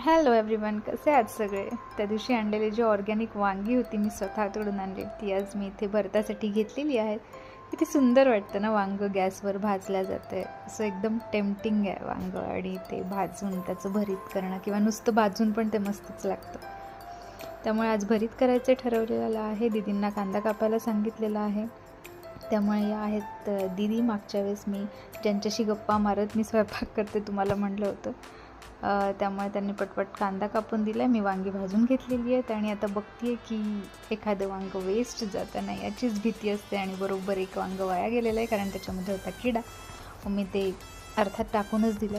Hello everyone, कसे आहात सगळे. त्या दिवशी आणलेली जी ऑर्गॅनिक वांगी होती मी स्वतः तोडून आणलेली, ती आज मी इथे भरतासाठी घेतलेली आहे. किती सुंदर वाटतं ना वांगं गॅसवर भाजल्या जाते, असं एकदम टेम्पटिंग आहे वांगं. आणि ते भाजून त्याचं भरीत करणं किंवा नुसतं भाजून पण ते मस्तच लागतं. त्यामुळे आज भरीत करायचं ठरवलेलं आहे. दीदींना कांदा कापायला सांगितलेला आहे. त्यामुळे या आहेत दीदी. मागच्या वेळेस मी ज्यांच्याशी गप्पा मारत मी स्वयंपाक करते तुम्हाला म्हटलं होतं, त्यामुळे त्यांनी पटपट कांदा कापून दिला आहे. मी वांगी भाजून घेतलेली आहेत आणि आता बघते आहे की एखादं वांगं वेस्ट जातं नाही याचीच भीती असते. आणि बरोबर एक वांगं वाया गेलेलं आहे कारण त्याच्यामध्ये होता किडा. मी ते अर्थात टाकूनच दिलं.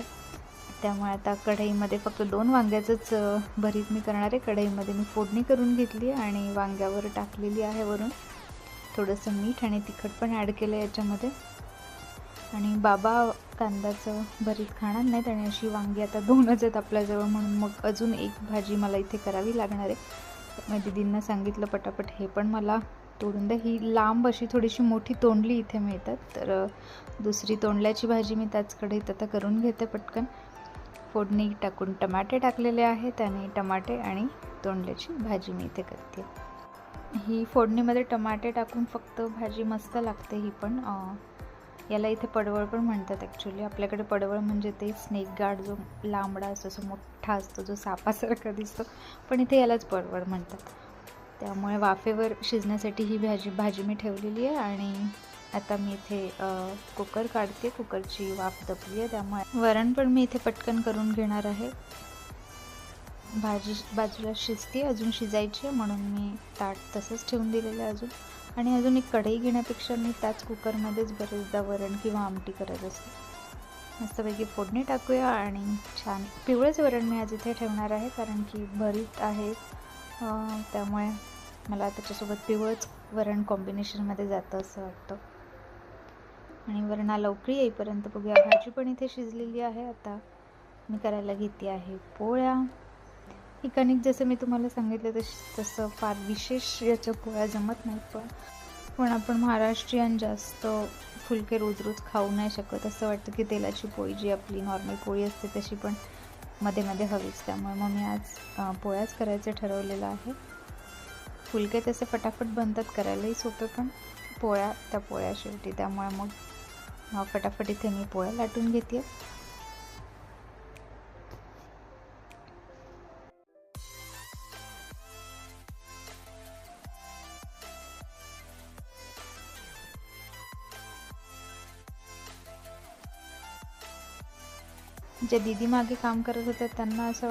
त्यामुळे आता कढईमध्ये फक्त 2 वांग्याचंच भरीत मी करणार आहे. कढईमध्ये मी फोडणी करून घेतली आणि वांग्यावर टाकलेली आहे वरून थोडंसं मीठ आणि तिखट पण ॲड केलं याच्यामध्ये. आणि बाबा कांद्याचं भरीत खाणार नाहीत आणि अशी वांगी आता 2च आहेत आपल्याजवळ, म्हणून मग अजून एक भाजी मला इथे करावी लागणार आहे. मग दीदींना सांगितलं पटापट हे पण मला तोडून द्या. ही लांब अशी थोडीशी मोठी तोंडली इथे मिळतात, तर दुसरी तोंडल्याची भाजी मी त्याच कढईत आता करून घेते पटकन. फोडणी टाकून टमाटे टाकलेले आहेत आणि टमाटे आणि तोंडल्याची भाजी मी इथे करते. ही फोडणीमध्ये टमाटे टाकून फक्त भाजी मस्त लागते. ही पण याला इथे पडवळ पण म्हणतात ॲक्च्युली. आपल्याकडे पडवळ म्हणजे ते स्नेक गार्ड जो लांबडा असतो, जो मोठा असतो, जो सापासारखा दिसतो, पण इथे यालाच पडवळ म्हणतात. त्यामुळे वाफेवर शिजण्यासाठी ही भाजी मी ठेवलेली आहे. आणि आता मी इथे कुकर काढते. कुकरची वाफ दबली आहे, त्यामुळे वरण पण मी इथे पटकन करून घेणार आहे. भाजी बाजूला शिजते, अजून शिजायची म्हणून मी ताट तसंच ठेवून दिलेलं आहे अजून. आणि अजून एक कढई घेण्यापेक्षा मी त्याच कुकरमध्येच बरेचदा वरण किंवा आमटी करत असते. मस्तपैकी फोडणी टाकूया आणि छान पिवळंच वरण मी आज इथे ठेवणार आहे कारण की भरीत आहे, त्यामुळे मला त्याच्यासोबत पिवळंच वरण कॉम्बिनेशनमध्ये जातं असं वाटतं. आणि वरणाला उकळी येईपर्यंत बघूया. भाजी पण इथे शिजलेली आहे. आता मी करायला घेते आहे पोळ्या. ही कणिक जसं मी तुम्हाला सांगितलं तसं फार विशेष याच्या पोळ्या जमत नाहीत, पण आपण महाराष्ट्रीयन जास्त फुलके रोज रोज खाऊ नाही शकत. असं वाटतं की तेलाची पोळी जी आपली नॉर्मल पोळी असते तशी पण मध्ये मध्ये हवीच. त्यामुळे मग मी आज पोळ्याच करायचं ठरवलेलं आहे. फुलके तसे फटाफट बनतात, करायलाही सोपे, पण पोळ्या शेवटी. त्यामुळे मग फटाफट इथे मी पोळ्या लाटून घेते. जे दीदी मागे काम करत होते त्यांना असं